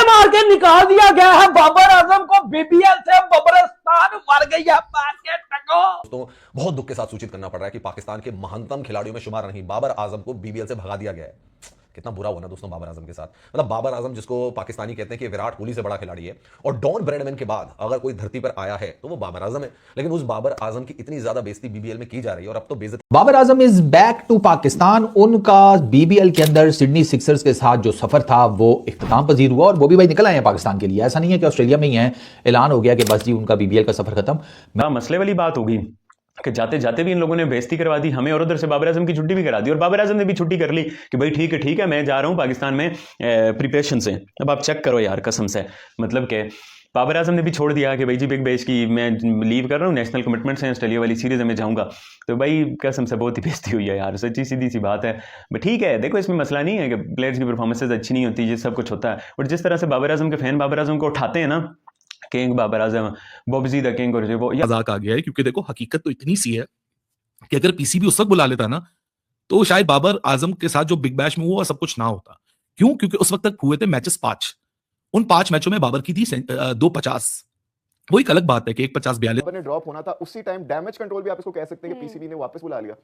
मार के निकाल दिया गया है बाबर आजम को बीबीएल से। बबरस्तान मर गई है मार के टको। दोस्तों बहुत दुख के साथ सूचित करना पड़ रहा है कि पाकिस्तान के महानतम खिलाड़ियों में शुमार नहीं बाबर आजम को बीबीएल से भगा दिया गया है। कितना बुरा हुआ ना दोस्तों बाबर आजम के साथ। मतलब बाबर आजम जिसको पाकिस्तानी कहते हैं कि विराट कोहली से बड़ा खिलाड़ी है और डॉन ब्रैडमैन के बाद अगर कोई धरती पर आया है तो वो बाबर आजम है। लेकिन उस बाबर आजम की इतनी ज्यादा बेइज्जती बीबीएल में की जा रही है और अब तो बेइज्जती। Babar Azam is back to Pakistan. उनका बीबीएल के अंदर सिडनी सिक्सर्स के साथ जो सफर था वो इख्तिताम पजीर हुआ और वो भी भाई निकल आए हैं पाकिस्तान के लिए। ऐसा नहीं है कि ऑस्ट्रेलिया में ही है, ऐलान हो गया कि बस जी उनका बीबीएल का सफर खत्म। मसले वाली बात होगी कि जाते जाते भी इन लोगों ने बेइज्जती करवा दी हमें और उधर से बाबर आजम की छुट्टी भी करा दी और बाबर आजम ने भी छुट्टी कर ली कि भाई ठीक है मैं जा रहा हूं पाकिस्तान में प्रिपरेशन से। अब आप चेक करो यार कसम से, मतलब कि बाबर आजम ने भी छोड़ दिया कि भाई जी बिग बैश की मैं लीव कर रहा हूँ, नेशनल कमिटमेंट्स हैं, ऑस्ट्रेलिया वाली सीरीज में जाऊंगा। तो भाई कसम से बहुत ही बेइज्जती हुई है यार, सच्ची सीधी सी बात है। बट ठीक है, देखो इसमें मसला नहीं है कि प्लेयर्स की परफॉर्मेंसेज अच्छी नहीं होती, ये सब कुछ होता है। बट जिस तरह से बाबर आजम के फैन बाबर आजम को उठाते हैं ना, king Babar Azam, Bobji the king, और वो मजाक आ गया है। क्योंकि देखो हकीकत तो इतनी सी है कि अगर पीसीबी उस वक्त बुला लेता ना तो शायद बाबर आजम के साथ जो बिग बैश में हुआ सब कुछ ना होता। क्यों? क्योंकि उस वक्त तक हुए थे मैचेस 5। उन 5 मैचों में बाबर की थी 250। वो एक अलग बात है कि 150-42 ने ड्रॉप होना था उसी टाइम। डैमेज कंट्रोल भी आप इसको कह सकते हैं कि पीसीबी ने वापस बुला लिया,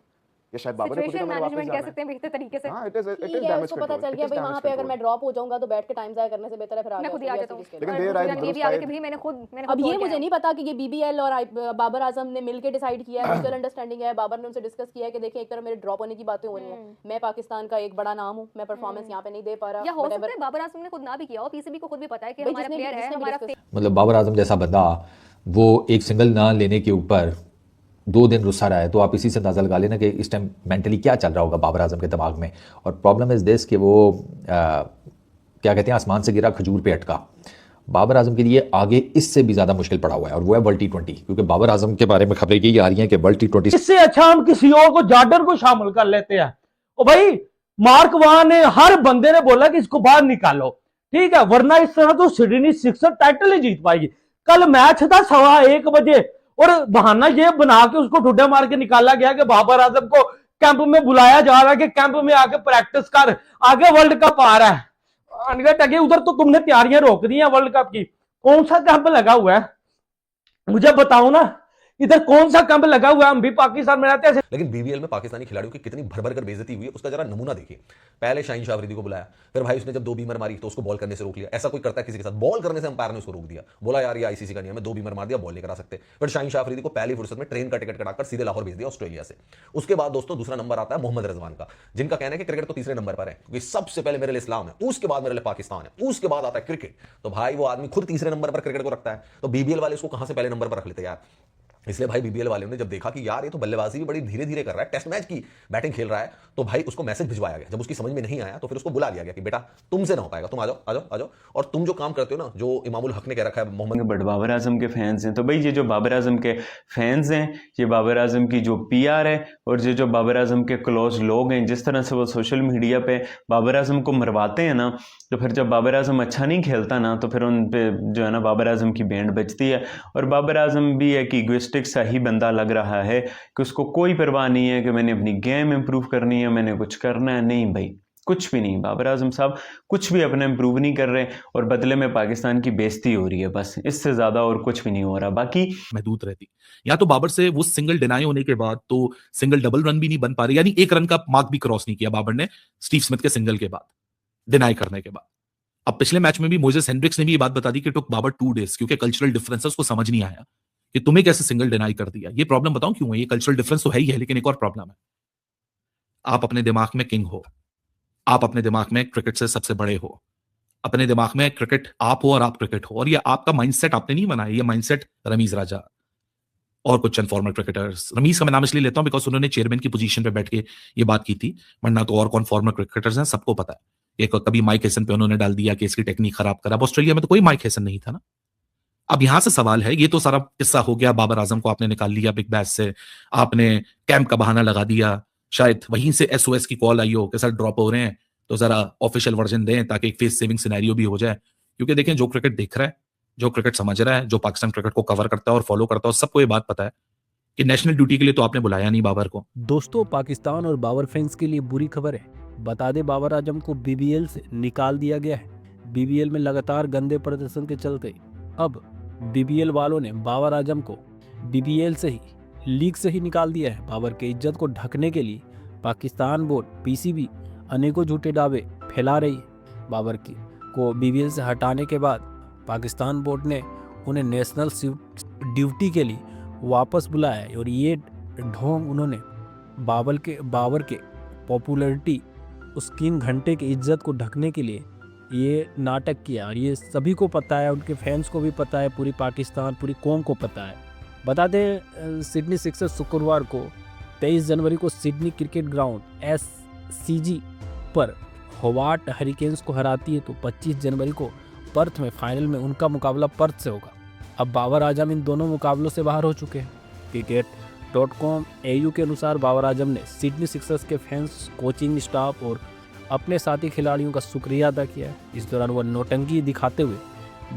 या शायद बाबर ने खुद ही मैनेजमेंट कह सकते हैं बेहतर तरीके से। हां, इट इज डैमेज कंट्रोल। पता चल गया भाई वहां पे अगर मैं ड्रॉप हो जाऊंगा तो बैठ के टाइम जाया करने से बेहतर है फिर मैं खुद ही आ जाता हूं। लेकिन देर आई भी आ गई कि भाई मैंने अब ये मुझे नहीं पता कि ये बीबीएल और बाबर आजम ने मिलकर डिसाइड किया है, म्यूचुअल अंडरस्टैंडिंग है। बाबर ने उनसे डिस्कस किया है कि देखिए एक तरफ मेरे ड्रॉप होने की बातें हो रही हैं, मैं पाकिस्तान का एक बड़ा नाम हूं, मैं परफॉर्मेंस यहां पे नहीं दे पा रहा, या हो सकता है बाबर आजम ने खुद ना भी किया हो, पीसीबी को खुद भी पता है कि हमारा प्लेयर है हमारा। मतलब बाबर आजम जैसा बंदा वो एक सिंगल ना लेने के ऊपर 2 दिन रुस्सा रहा है, तो आप इसी से अंदाजा लगा लेना कि इस टाइम मेंटली क्या चल रहा होगा बाबर आजम के दिमाग में। और प्रॉब्लम इज दिस कि वो क्या कहते हैं आसमान से गिरा खजूर पे अटका। बाबर आजम के लिए आगे इससे भी ज्यादा मुश्किल पड़ा हुआ है और वो है वर्ल्ड T20। क्योंकि बाबर आजम के बारे में खबरें यही आ रही हैं कि वर्ल्ड T20 इससे अच्छा हम किसी और को जार्डन को शामिल कर लेते हैं। ओ भाई मार्क वहां ने हर बंदे ने बोला कि इसको बाहर निकालो, ठीक है, वरना इस तरह तो सिडनी सिक्सर टाइटल ही जीत पाएगी। कल मैच था 1:15 बजे और बहाना ये बना के उसको ठुड्डा मार के निकाला गया कि बाबर आजम को कैंप में बुलाया जा रहा है कि कैंप में आके प्रैक्टिस कर, आगे वर्ल्ड कप आ रहा है। टके उधर तो तुमने तैयारियां रोक दी हैं वर्ल्ड कप की। कौन सा कैंप लगा हुआ है मुझे बताओ ना, इधर कौन सा कैंप लगा हुआ है? हम भी पाकिस्तान में रहते हैं। लेकिन बीबीएल में पाकिस्तानी खिलाड़ियों की कितनी भर कर बेइज्जती हुई है उसका जरा नमूना देखिए। पहले शाहीन शाह अफरीदी को बुलाया, फिर भाई उसने जब 2 बीमर मारी तो उसको बॉल करने से रोक लिया। ऐसा कोई करता है किसी के साथ? बॉल करने से अंपायर ने उसको रोक दिया, बोला यार ये आईसीसी का नियम है, 2 बीमर मार दिया, बॉल नहीं करा सकते। फिर शाहीन शाह अफरीदी को पहली फुर्सत में ट्रेन का टिकट कटाकर सीधे लाहौर भेज दिया ऑस्ट्रेलिया से। उसके बाद दोस्तों दूसरा नंबर आता है मोहम्मद रिजवान का, जिनका कहना है कि क्रिकेट तो तीसरे नंबर पर है क्योंकि सबसे पहले मेरे लिए इस्लाम है, उसके बाद मेरे लिए पाकिस्तान है, उसके बाद आता है क्रिकेट। तो भाई वो आदमी खुद तीसरे नंबर पर क्रिकेट को रखता है, तो बीबीएल वाले उसको कहां से पहले नंबर पर रख लेते यार। इसलिए भाई बीबीएल वाले ने जब देखा कि यार ये तो बल्लेबाजी भी बड़ी धीरे धीरे कर रहा है, टेस्ट मैच की बैटिंग खेल रहा है, तो भाई उसको मैसेज भिजवाया गया। जब उसकी समझ में नहीं आया तो फिर उसको बुला लिया गया कि बेटा तुमसे ना हो पाएगा, तुम आ जाओ आ जाओ आ जाओ, और तुम जो काम करते हो ना, जो इमामुल हक ने कह रखा है मोहम्मद बट बाबर आजम के फैंस हैं, तो भाई ये जो बाबर आजम के फैंस हैं, ये बाबर आजम की जो पीआर है और ये जो बाबर आजम के क्लोज लोग हैं, जिस तरह से वो सोशल मीडिया पे बाबर आजम को मरवाते हैं ना, तो फिर जब बाबर आजम अच्छा नहीं खेलता ना तो फिर उन पे जो है ना बाबर आजम की बैंड बजती है। और बाबर आजम भी एक ईगोइस्टिक सा ही बंदा लग रहा है कि उसको कोई परवाह नहीं है कि मैंने अपनी गेम इंप्रूव करनी है, मैंने कुछ करना है। नहीं भाई, कुछ भी नहीं। बाबर आजम साहब कुछ भी अपने इंप्रूव नहीं कर रहे और बदले में पाकिस्तान की बेइज्जती हो रही है, बस इससे ज्यादा और कुछ भी नहीं हो रहा। बाकी महदूद रहती या तो बाबर से वो सिंगल डिनाई होने के बाद तो सिंगल डबल रन भी नहीं बन पा रही, यानी 1 रन का मार्क भी क्रॉस नहीं किया बाबर ने स्टीव स्मिथ के सिंगल के बाद, डिनाई करने के बाद। अब पिछले मैच में भी मोजेस हेंड्रिक्स ने भी ये बात बता दी कि टुक बाबर 2 डेज, क्योंकि कल्चरल डिफरेंसेस को समझ नहीं आया कि तुम्हें कैसे सिंगल डिनाई कर दिया। ये प्रॉब्लम बताऊं क्यों है? ये कल्चरल डिफरेंस तो है ही है, लेकिन एक और प्रॉब्लम है, आप अपने दिमाग में किंग हो, आप अपने दिमाग में क्रिकेट से सबसे बड़े हो, अपने दिमाग में क्रिकेट आप हो और आप क्रिकेट हो, और ये आपका माइंडसेट आपने नहीं बनाया, ये माइंडसेट रमीज राजा और कुछ चंद फॉर्मर क्रिकेटर्स, रमीज का मैं नाम इसलिए लेता हूं बिकॉज उन्होंने चेयरमैन की पोजीशन पे बैठ के ये बात की थी, वरना तो और कौन फॉर्मर क्रिकेटर्स हैं सबको पता है। एक कभी माइक हेसन पे उन्होंने डाल दिया कि इसकी टेक्निक खराब करा, ऑस्ट्रेलिया में तो कोई माइक हेसन नहीं था ना। अब यहां से सवाल है, ये तो सारा किस्सा हो गया, बाबर आजम को आपने निकाल लिया बिग बैश से, आपने कैंप का बहाना लगा दिया, शायद वहीं से एसओएस की कॉल आई हो कि सर ड्रॉप हो रहे हैं तो जरा ऑफिशियल वर्जन दें ताकि एक फेस सेविंग सिनेरियो भी हो जाए। क्योंकि देखें, जो क्रिकेट देख रहा है, जो क्रिकेट समझ रहा है, जो पाकिस्तान क्रिकेट को कवर करता है और फॉलो करता है, सबको ये बात पता है कि नेशनल ड्यूटी के लिए तो आपने बुलाया नहीं बाबर को। दोस्तों, पाकिस्तान और बाबर फैंस के लिए बुरी खबर है, बता दें बाबर आजम को बीबीएल से निकाल दिया गया है। बीबीएल में लगातार गंदे प्रदर्शन के चलते अब बीबीएल वालों ने बाबर आजम को बीबीएल से ही, लीग से ही निकाल दिया है। बाबर के इज्जत को ढकने के लिए पाकिस्तान बोर्ड पीसीबी अनेकों झूठे दावे फैला रही है। बाबर को बीबीएल से हटाने के बाद पाकिस्तान बोर्ड ने उन्हें नेशनल ड्यूटी के लिए वापस बुलाया है और ये ढोंग उन्होंने बाबर के पॉपुलैरिटी, उस 3 घंटे की इज्जत को ढकने के लिए ये नाटक किया। और ये सभी को पता है, उनके फैंस को भी पता है, पूरी पाकिस्तान, पूरी कौम को पता है। बता दें, सिडनी सिक्सर्स शुक्रवार को 23 जनवरी को सिडनी क्रिकेट ग्राउंड SCG पर होबार्ट हरिकेन्स को हराती है, तो 25 जनवरी को पर्थ में फाइनल में उनका मुकाबला पर्थ से होगा। अब बाबर आजम इन दोनों मुकाबलों से बाहर हो चुके हैं। cricket.com AU के अनुसार बाबर आजम ने सिडनी सिक्सर्स के फैंस, कोचिंग स्टाफ और अपने साथी खिलाड़ियों का शुक्रिया अदा किया है। इस दौरान वह नौटंकी दिखाते हुए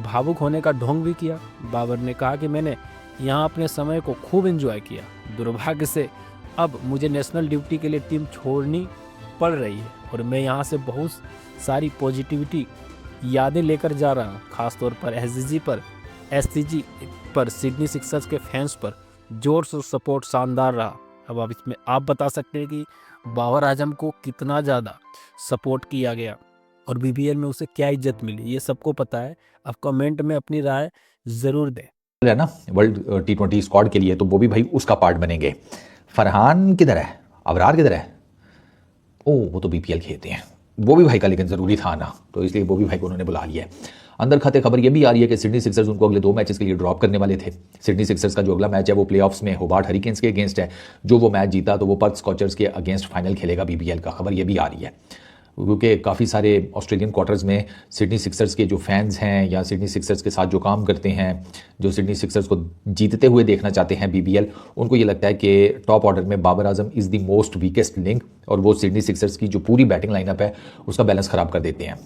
भावुक होने का ढोंग भी किया। बाबर ने कहा कि मैंने यहाँ अपने समय को खूब एंजॉय किया। दुर्भाग्य से अब मुझे नेशनल ड्यूटी के लिए टीम छोड़नी पड़ रही है और मैं यहाँ से बहुत सारी पॉजिटिविटी यादें लेकर जा रहा हूँ। खासतौर पर SCG पर सिडनी सिक्सर्स के फैंस पर जोर से सपोर्ट शानदार रहा। अब इसमें आप बता सकते हैं कि बाबर आजम को कितना ज़्यादा सपोर्ट किया गया और बीबीएल में उसे क्या इज्जत मिली, ये सबको पता है। आप कमेंट में अपनी राय ज़रूर दें। है ना, वर्ल्ड T20 स्क्वाड के लिए, तो वो भी भाई उसका पार्ट बनेंगे। फरहान किधर है, अबरार किधर है? वो तो BPL खेलते हैं, वो भी भाई का लेकिन ज़रूरी था ना, तो इसलिए वो भी भाई को उन्होंने बुला लिया है। अंदर खाते खबर ये भी आ रही है कि सिडनी सिक्सर्स उनको अगले 2 मैचेस के लिए ड्रॉप करने वाले थे। सिडनी सिक्सर्स का जो अगला मैच है वो प्लेऑफ्स में होबार्ट हरिकेन्स के अगेंस्ट है। जो वो मैच जीता तो वो पर्थ स्कॉचर्स के अगेंस्ट फाइनल खेलेगा BBL का। खबर ये भी आ रही है क्योंकि काफ़ी सारे ऑस्ट्रेलियन क्वार्टर्स में सिडनी सिक्सर्स के जो फैंस हैं या सिडनी सिक्सर्स के साथ जो काम करते हैं, जो सिडनी सिक्सर्स को जीतते हुए देखना चाहते हैं BBL, उनको ये लगता है कि टॉप ऑर्डर में Babar Azam is the most weakest link और वो सिडनी सिक्सर्स की जो पूरी बैटिंग लाइनअप है उसका बैलेंस ख़राब कर देते हैं।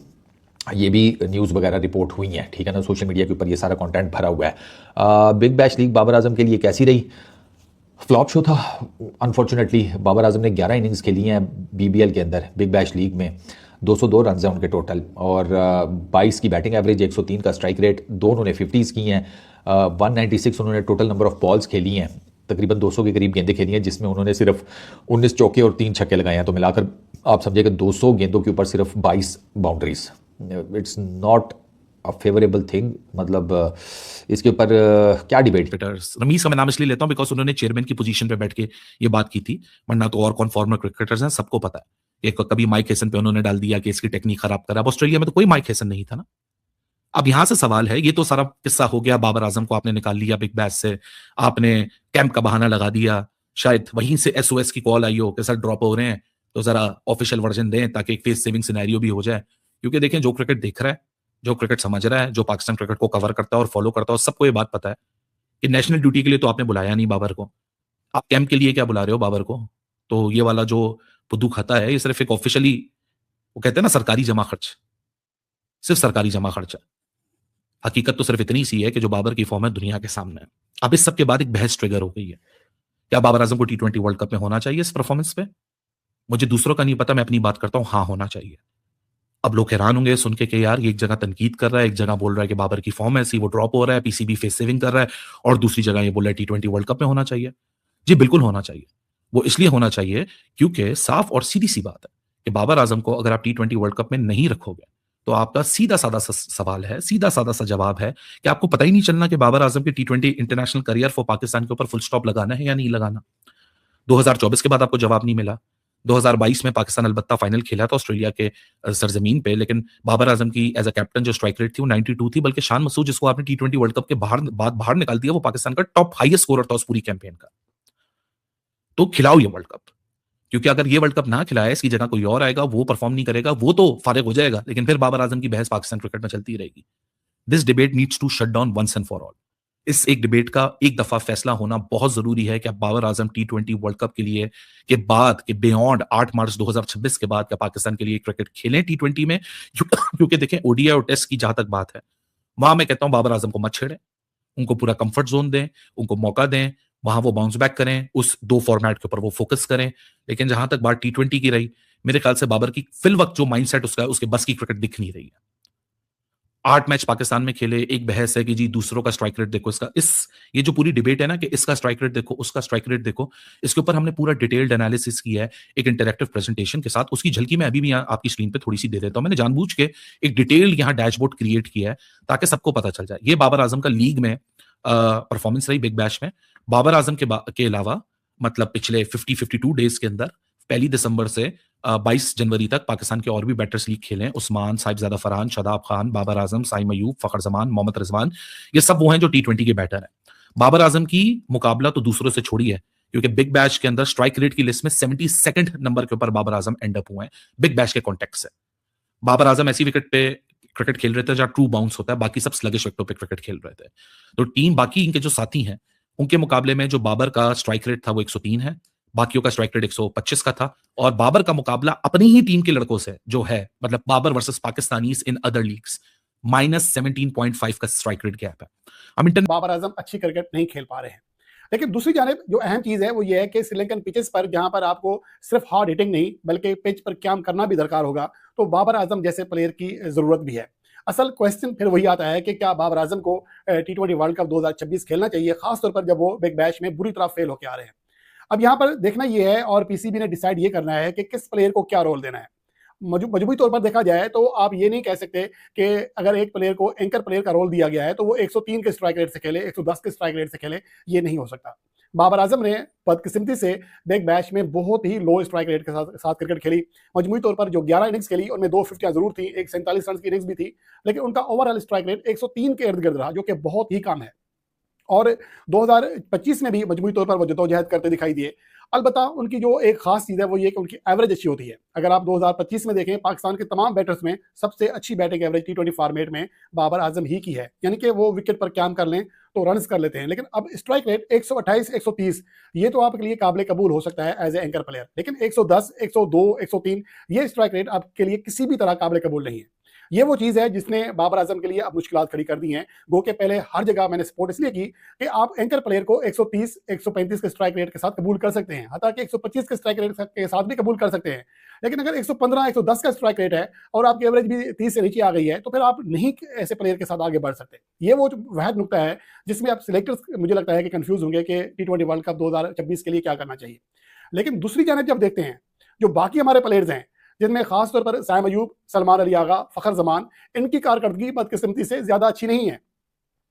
ये भी न्यूज़ वगैरह रिपोर्ट हुई हैं, ठीक है ना, सोशल मीडिया के ऊपर ये सारा कंटेंट भरा हुआ है। Big bash league Babar Azam के लिए कैसी रही? फ्लॉप शो था अनफॉर्चुनेटली। बाबर आजम ने 11 इनिंग्स खेली हैं BBL के अंदर, बिग बैश लीग में 202 रन हैं उनके टोटल और 22 की बैटिंग एवरेज, 103 का स्ट्राइक रेट, 2 उन्होंने 50s की हैं, 196 उन्होंने टोटल नंबर ऑफ बॉल्स खेली हैं, तकरीबन 200 के करीब गेंदें खेली हैं, जिसमें उन्होंने सिर्फ 19 चौके और 3 छक्के लगाए हैं। तो मिलाकर आप समझिए कि 200 गेंदों के ऊपर सिर्फ 22 boundaries. It's not a favourable thing. मतलब इसके ऊपर क्या डिबेट? रमीज का मैं नाम इसलिए लेता हूं बिकॉज उन्होंने चेयरमैन की पोजीशन पे बैठ के ये बात की थी, वरना तो और कौन फॉर्मर क्रिकेटर्स हैं, सबको पता है। एक कभी माइक हेसन पे उन्होंने डाल दिया कि इसकी टेक्निक खराब करा। अब ऑस्ट्रेलिया में तो कोई माइक हेसन नहीं था ना। अब यहां से सवाल है, ये तो सारा किस्सा हो गया, बाबर आजम को आपने निकाल लिया बिग बैश से, आपने कैंप का बहाना लगा दिया, शायद वहीं से SOS की कॉल आई हो कि सर ड्रॉप हो रहे हैं तो जरा ऑफिशियल वर्जन दें ताकि एक फेस सेविंग सिनेरियो भी हो जाए। क्योंकि देखें, जो क्रिकेट देख रहा है, जो क्रिकेट समझ रहा है, जो पाकिस्तान क्रिकेट को कवर करता है और फॉलो करता है, सबको ये बात पता है कि नेशनल ड्यूटी के लिए तो आपने बुलाया नहीं बाबर को, आप कैंप के लिए क्या बुला रहे हो बाबर को? तो ये वाला जो पुद्दू खाता है, ये सिर्फ एक ऑफिशियली, वो कहते हैं ना, सरकारी जमा खर्च, सिर्फ सरकारी जमा खर्च है। हकीकत तो सिर्फ इतनी सी है कि जो बाबर की फॉर्म है दुनिया के सामने है। अब इस सब के बाद एक बहस ट्रिगर हो गई है, क्या बाबर आजम को T20 वर्ल्ड कप में होना चाहिए इस परफॉर्मेंस पे? मुझे दूसरों का नहीं पता, मैं अपनी बात करता हूं, हाँ होना चाहिए। अब लोग हैरान होंगे सुन के कि यार ये एक जगह तनकीद कर रहा है, एक जगह बोल रहा है कि बाबर की फॉर्म ऐसी, वो ड्रॉप हो रहा है, PCB फेस सेविंग कर रहा है, और दूसरी जगह ये बोल रहा है T20 वर्ल्ड कप में होना चाहिए। जी बिल्कुल होना चाहिए। वो इसलिए होना चाहिए क्योंकि साफ और सीधी सी बात है कि बाबर आजम को अगर आप T20 वर्ल्ड कप में नहीं रखोगे तो आपका सीधा साधा सा सवाल है, सीधा साधा सा जवाब है कि आपको पता ही नहीं चलना कि बाबर आजम के T20 international career for Pakistan के ऊपर फुल स्टॉप लगाना है या नहीं लगाना। 2024 के बाद आपको जवाब नहीं मिला। 2022 में पाकिस्तान अलबत्ता फाइनल खेला था ऑस्ट्रेलिया के सरजमीन पे, लेकिन बाबर आजम की एज अ कैप्टन जो स्ट्राइक रेट थी वो 92 थी, बल्कि शान मसूद जिसको आपने T20 वर्ल्ड कप के बाहर निकाल दिया, वो पाकिस्तान का टॉप हाईएस्ट स्कोरर था उस पूरी कैंपेन का। तो खिलाओ ये वर्ल्ड कप, क्योंकि अगर ये वर्ल्ड कप ना खिलाए, इसकी जगह कोई और आएगा, वो परफॉर्म नहीं करेगा, वो तो फारिग हो जाएगा, लेकिन फिर बाबर आजम की बहस पाकिस्तान क्रिकेट में चलती रहेगी। This debate needs to shut down once and for all. इस एक डिबेट का एक दफा फैसला होना बहुत जरूरी है कि अब Babar Azam T20 world cup के लिए के बाद के बियॉन्ड 8 मार्च 2026 के बाद क्या पाकिस्तान के लिए क्रिकेट खेलें T20 में? क्योंकि देखें, ODI और टेस्ट की जहां तक बात है, वहां मैं कहता हूं बाबर आजम को मत छेड़ें, उनको पूरा कंफर्ट जोन दें, उनको मौका दें, वहां वो बाउंस बैक करें, उस 2 फॉर्मेट के ऊपर वो फोकस करें। लेकिन जहां तक बात T20 की रही, मेरे ख्याल से बाबर की फिल वक्त जो माइंडसेट उसका, उसके बस की क्रिकेट दिख नहीं रही है। 8 मैच पाकिस्तान में खेले, एक बहस है कि जी दूसरों का स्ट्राइक रेट देखो, ये जो पूरी डिबेट है ना कि इसका स्ट्राइक रेट देखो, उसका स्ट्राइक रेट देखो, इसके ऊपर हमने पूरा डिटेल्ड एनालिसिस किया है एक इंटरैक्टिव प्रेजेंटेशन के साथ। उसकी झलकी मैं अभी भी यहाँ आपकी स्क्रीन पे थोड़ी सी दे देता हूं। मैंने जानबूझ के एक डिटेल्ड यहाँ डैशबोर्ड क्रिएट किया है ताकि सबको पता चल जाए। ये बाबर आजम का लीग में परफॉर्मेंस रही बिग बैश में। बाबर आजम के अलावा मतलब पिछले 52 डेज के अंदर 1 दिसंबर से 22 जनवरी तक पाकिस्तान के और भी बैटर्स लीग खेले हैं। उस्मान, साहिबजादा फरहान, शादाब खान, बाबर आजम, साइम अयूब, फखर जमान, मोहम्मद रिजवान, ये सब वो हैं जो T20 के बैटर हैं। बाबर आजम की मुकाबला तो दूसरों से छोड़ी है, क्योंकि बिग बैश के अंदर स्ट्राइक रेट की लिस्ट में 72nd नंबर के ऊपर बाबर आजम एंड अप हुए हैं बिग बैश के कॉन्टेक्ट से। बाबर आजम ऐसी विकेट पे क्रिकेट खेल रहे थे जहां ट्रू बाउंस होता है, बाकी सब स्लगिश विकेटों पे क्रिकेट खेल रहे थे। तो टीम बाकी इनके जो साथी हैं उनके मुकाबले में जो बाबर का स्ट्राइक रेट था वो 103 है, बाकियों का स्ट्राइक रेट 125 का था। और बाबर का मुकाबला अपनी ही टीम के लड़कों से जो है, मतलब Babar versus Pakistanis in other leagues, -17.5 का स्ट्राइक रेट गैप है। हम बाबर आजम अच्छी क्रिकेट नहीं खेल पा रहे हैं। लेकिन दूसरी जानिब जो अहम चीज है वो ये है कि श्रीलंकन पिचेस पर जहां पर आपको सिर्फ हार्ड हिटिंग नहीं बल्कि पिच पर काम करना भी दरकार होगा, तो बाबर आजम जैसे प्लेयर की जरूरत भी है। असल क्वेश्चन फिर वही आता है कि क्या बाबर आजम को T20 वर्ल्ड कप 2026 खेलना चाहिए, खासतौर पर जब वो बिग बैश में बुरी तरह फेल होकर आ रहे हैं। अब यहाँ पर देखना यह है और पीसीबी ने डिसाइड ये करना है कि किस प्लेयर को क्या रोल देना है। मजबूरी तौर पर देखा जाए तो आप ये नहीं कह सकते कि अगर एक प्लेयर को एंकर प्लेयर का रोल दिया गया है तो वो 103 के स्ट्राइक रेट से खेले, 110 के स्ट्राइक रेट से खेले, ये नहीं हो सकता। बाबर आजम ने बदकिस्मती से बिग बैश में बहुत ही लो स्ट्राइक रेट के साथ क्रिकेट खेली। मजमूई तौर पर जो 11 इनिंग्स खेली उनमें 2 50 जरूर थी, एक 47 रन की इनिंग्स भी थी, लेकिन उनका ओवरऑल स्ट्राइक रेट 103 के इर्द गिर्द रहा, जो कि बहुत ही कम है। और 2025 में भी मजमूई तौर पर वो जदोजहद करते दिखाई दिए। अलबत्ता उनकी जो एक खास चीज़ है वो ये कि उनकी एवरेज अच्छी होती है। अगर आप 2025 में देखें, पाकिस्तान के तमाम बैटर्स में सबसे अच्छी बैटिंग एवरेज T20 फॉर्मेट में बाबर आजम ही की है, यानी कि वो विकेट पर काम कर लें तो रन्स कर लेते हैं। लेकिन अब स्ट्राइक रेट 128, 130 ये तो आपके लिए काबिल कबूल हो सकता है एज ए एंकर प्लेयर, लेकिन 110, 102, 103 ये स्ट्राइक रेट आपके लिए किसी भी तरह काबिल कबूल नहीं है। ये वो चीज़ है जिसने बाबर आजम के लिए अब मुश्किलात खड़ी कर दी हैं। गो के पहले हर जगह मैंने सपोर्ट इसलिए की कि आप एंकर प्लेयर को 130, 135 के स्ट्राइक रेट के साथ कबूल कर सकते हैं, हता कि 125 के स्ट्राइक रेट के साथ भी कबूल कर सकते हैं। लेकिन अगर 115, 110 का स्ट्राइक रेट है और आपकी एवरेज भी 30 से नीचे आ गई है तो फिर आप नहीं ऐसे प्लेयर के साथ आगे बढ़ सकते। ये वो वह नुकता है जिसमें आप सिलेक्टर्स मुझे लगता है कि कंफ्यूज होंगे कि T20 वर्ल्ड कप 2026 के लिए क्या करना चाहिए। लेकिन दूसरी जानिब जब देखते हैं जो बाकी हमारे प्लेयर्स हैं, जिनमें खासतौर पर साइम अयूब, सलमान अली आगा, फखर जमान, इनकी कारकर्दगी बदकिस्मती से ज्यादा अच्छी नहीं है।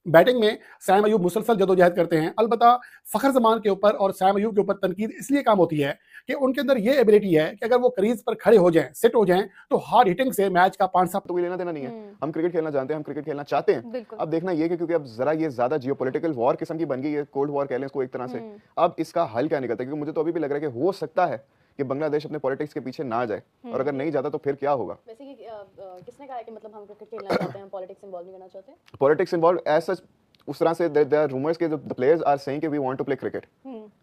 बैटिंग में साइम अयूब मुसलसल जदोजहद करते हैं, अलबत्ता फखर जमान के ऊपर और साइम अयूब के ऊपर तनकीद इसलिए काम होती है कि उनके अंदर ये एबिलिटी है कि अगर वो क्रीज पर खड़े हो जाएं, सेट हो जाएं, तो हार्ड हिटिंग से मैच का 5-7 तो कोई लेना देना नहीं है। हम क्रिकेट खेलना जानते हैं, हम क्रिकेट खेलना चाहते हैं। अब देखना ये कि क्योंकि अब जरा ये ज्यादा जियोपॉलिटिकल वॉर किस्म की बन गई है, कोल्ड वॉर कह लें इसको एक तरह से, अब इसका हल क्या निकलता है? क्योंकि मुझे तो अभी भी लग रहा है कि हो सकता है कि बांग्लादेश अपने पॉलिटिक्स के पीछे ना जाए, और अगर नहीं जाता तो फिर क्या होगा? वैसे कि किसने कहा है कि मतलब हम क्रिकेट खेलना चाहते हैं, पॉलिटिक्स इन्वॉल्व नहीं करना चाहते? पॉलिटिक्स इन्वॉल्व एज सच उस तरह से देयर आर रूमर्स के द प्लेयर्स आर सेइंग कि we want to play cricket.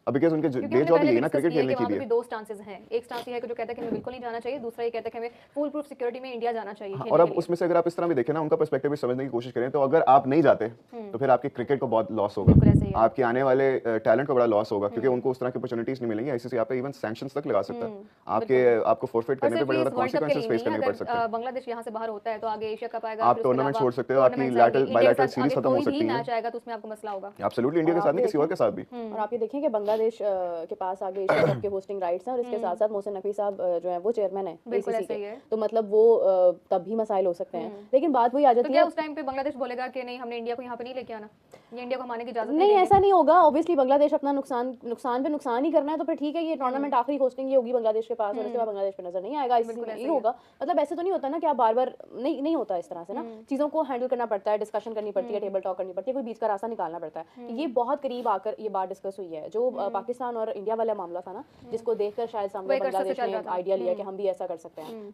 अब बिकॉज़ उनके डे जॉब ही है ना क्रिकेट खेलने के लिए। दो स्टांसेस हैं, एक स्टांस ये है कि जो कहता है कि हमें बिल्कुल नहीं जाना चाहिए, दूसरा ये कहता है कि हमें फुल प्रूफ सिक्योरिटी में इंडिया जाना चाहिए। और अब उसमें से अगर आप इस तरह भी देखें ना, उनका पर्सपेक्टिव भी समझने की कोशिश करें, तो अगर आप नहीं जाते तो फिर आपके क्रिकेट को बहुत लॉस होगा, आपके आने वाले टैलेंट को बड़ा लॉस होगा, क्योंकि उनको उस तरह की अपॉर्चुनिटीज नहीं मिलेंगी। आईसीसी आप पे इवन सैंक्शंस तक लगा सकता है, आपको फॉरफिट करने पे बड़े बड़े कॉन्सिक्वेंसेस फेस करने पड़ सकते हैं। बांग्लादेश यहां से बाहर होता है तो आगे एशिया कप आएगा, आप टूर्नामेंट छोड़ सकते हो, आपकी बायलैटरल सीरीज खत्म हो सकती है, मैच आएगा तो उसमें आपको मसला होगा। एब्सोल्युटली, इंडिया के साथ नहीं किसी और के साथ भी। और आप ये देखें कि बांग्लादेश के पास आगे एशिया कप के होस्टिंग राइट्स हैं, और इसके साथ साथ मोहसिन नकवी साहब जो है वो चेयरमैन है बीसीसी के, तो मतलब वो तब भी मसाइल हो सकते हैं। लेकिन बात वही आ जाती है, उस टाइम पे बांग्लादेश बोलेगा कि नहीं, हमने इंडिया को यहाँ पे नहीं लेके आना, ये इंडिया को हमारे की इजाजत नहीं, ऐसा नहीं होगा। ऑब्वियसली बांग्लादेश अपना नुकसान पे नुकसान ही करना है, तो फिर ठीक है, ये टूर्नामेंट आखिरी होस्टिंग ये होगी बांग्लादेश के पास, और इसके बाद बांग्लादेश पे नजर नहीं आएगा, ये होगा। मतलब ऐसे तो नहीं होता ना कि आप बार-बार नहीं होता इस तरह से ना, चीजों को हैंडल करना पड़ता है, डिस्कशन करनी पड़ती है, टेबल टॉक करनी पड़ती है, कोई बीच का रास्ता निकालना पड़ता है। ये बहुत करीब आकर ये बात डिस्कस हुई है। जो पाकिस्तान और इंडिया वाला मामला था ना, जिसको देखकर शायद सामने बांग्लादेश ने आइडिया लिया कि हम भी ऐसा कर सकते हैं।